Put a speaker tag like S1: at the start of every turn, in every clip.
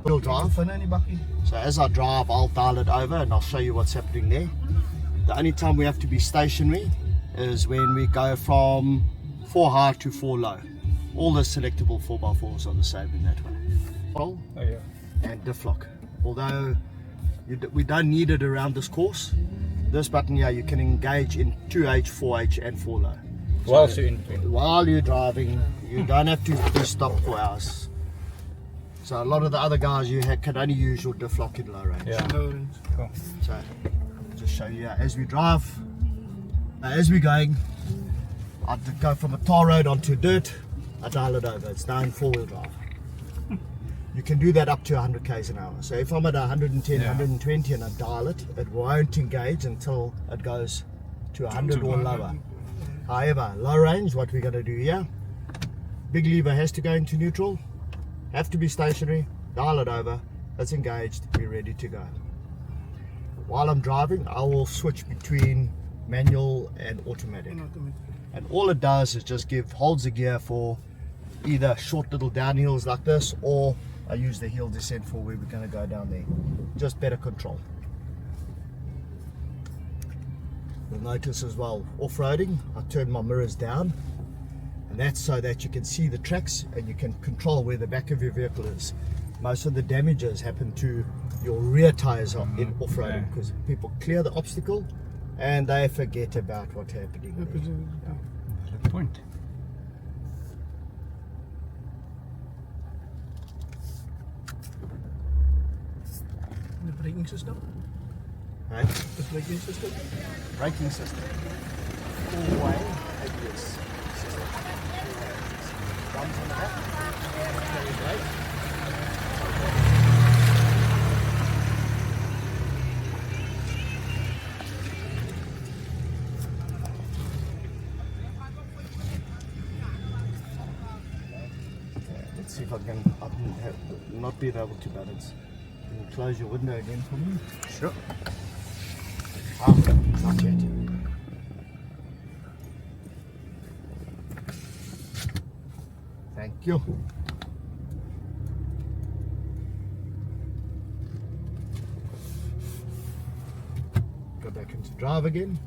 S1: Wheel drive. So as I drive, I'll dial it over and I'll show you what's happening there. The only time we have to be stationary is when we go from 4 high to 4 low. All the selectable 4x4s are the same in that way. Oh yeah. And diff lock. Although we don't need it around this course, this button here you can engage in 2H, 4H and 4 low. So while you're driving, you don't have to be stopped for hours. So a lot of the other guys can only use your diff lock in low range.
S2: Yeah. Cool.
S1: So I'll just show you as we drive. As we're going, I go from a tar road onto dirt, I dial it over. It's now in 4-wheel drive. You can do that up to 100 k's an hour. So if I'm at 110, 120 and I dial it, it won't engage until it goes to 100 or lower. However, low range, what we're going to do here, big lever has to go into neutral, have to be stationary, dial it over, it's engaged, we're ready to go. While I'm driving, I will switch between manual and automatic. And all it does is just holds the gear for either short little downhills like this, or I use the hill descent for where we're going to go down there. Just better control. You'll notice as well, off-roading, I turn my mirrors down, and that's so that you can see the tracks and you can control where the back of your vehicle is. Most of the damages happen to your rear tires in off-roading because people clear the obstacle and they forget about what's happening there.
S2: Good point.
S3: The braking system?
S1: Right?
S3: The braking system?
S1: Braking system. 4-way ABS system. Drums on the back. Very great. Let's see if I can not being able to balance. Can you close your window again for me?
S2: Sure.
S1: Not yet. Thank you. Go back into drive again.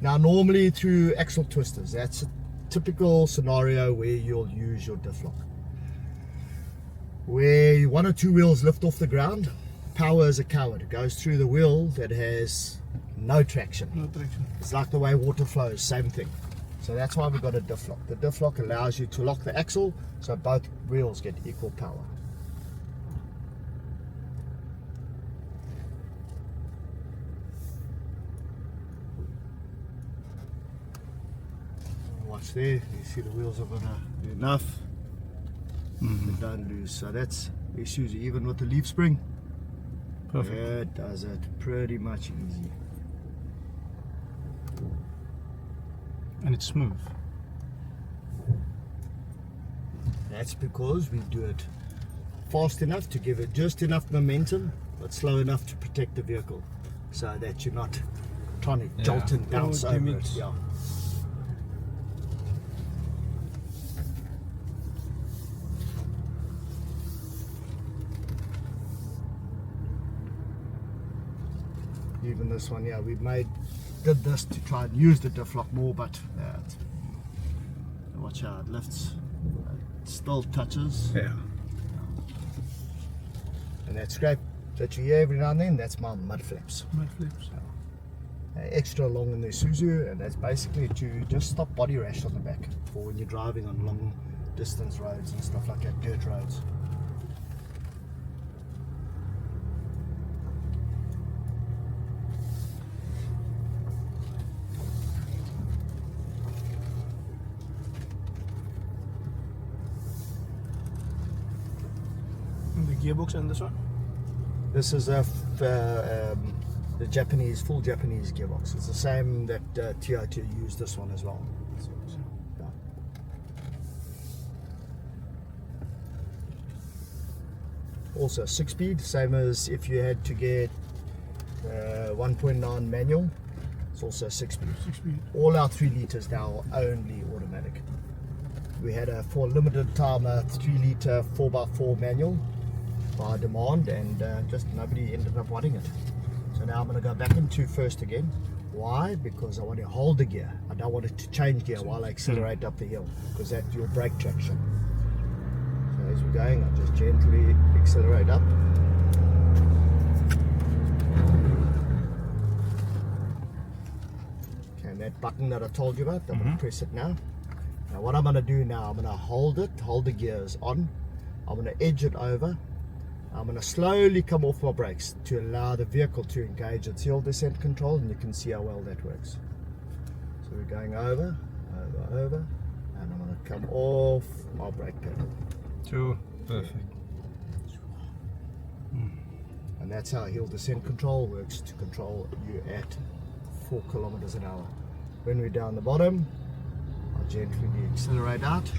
S1: Now normally through axle twisters, that's a typical scenario where you'll use your diff lock. Where 1 or 2 wheels lift off the ground, power is a coward. It goes through the wheel that has no traction.
S3: No traction.
S1: It's like the way water flows, same thing. So that's why we've got a diff lock. The diff lock allows you to lock the axle so both wheels get equal power. Watch there, you see the wheels are gonna do enough. But don't lose. So that's Isuzu, even with the leaf spring.
S2: Perfect.
S1: It does it pretty much easy.
S2: And it's smooth.
S1: That's because we do it fast enough to give it just enough momentum, but slow enough to protect the vehicle, so that you're not trying to jolt and bounce over it. Yeah. Even this one, yeah, we did this to try and use the diff lock more, but watch how it lifts. It still touches.
S2: Yeah.
S1: And that scrape that you hear every now and then, that's my mud flaps.
S3: Mud flaps.
S1: Extra long in the Isuzu, and that's basically to just stop body rash on the back for when you're driving on long distance roads and stuff like that, dirt roads.
S3: And the gearbox and this one?
S1: This is the Japanese, full Japanese gearbox. It's the same that Toyota used this one as well. Yeah. Also 6-speed, same as if you had to get 1.9 manual. It's also 6-speed.
S3: 6-speed.
S1: All our 3 litres now are only automatic. We had for a limited time a 3 litre 4x4 manual, by demand, and just nobody ended up wanting it. So now I'm going to go back into first again. Why? Because I want to hold the gear. I don't want it to change gear while I accelerate up the hill, because that's your brake traction. So as we're going, I just gently accelerate up. Okay, and that button that I told you about, I'm going to press it now. Now what I'm going to do now, I'm going to hold the gears on. I'm going to edge it over. I'm going to slowly come off my brakes to allow the vehicle to engage its hill descent control, and you can see how well that works. So we're going over, and I'm going to come off my brake pedal.
S2: Two. Perfect.
S1: And that's how hill descent control works, to control you at 4 kilometers an hour. When we're down the bottom, I'll gently accelerate out.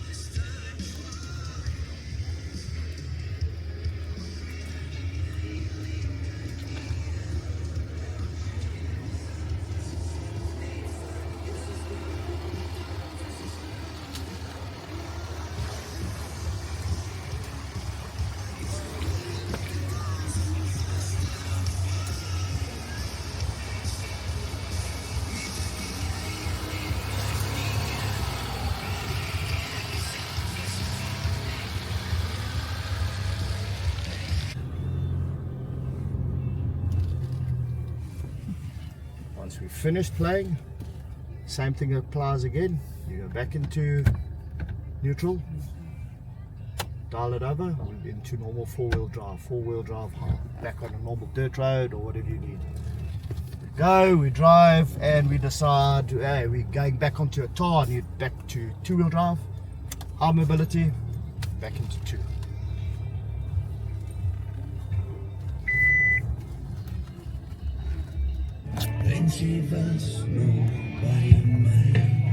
S1: Once we've finished playing, same thing applies again. You go back into neutral, dial it over, we're into normal four-wheel drive, back on a normal dirt road or whatever you need. We go, we drive, and we decide, hey, we're going back onto a tar, and you're back to two-wheel drive, high mobility, back into two.
S4: Then she was no by a man.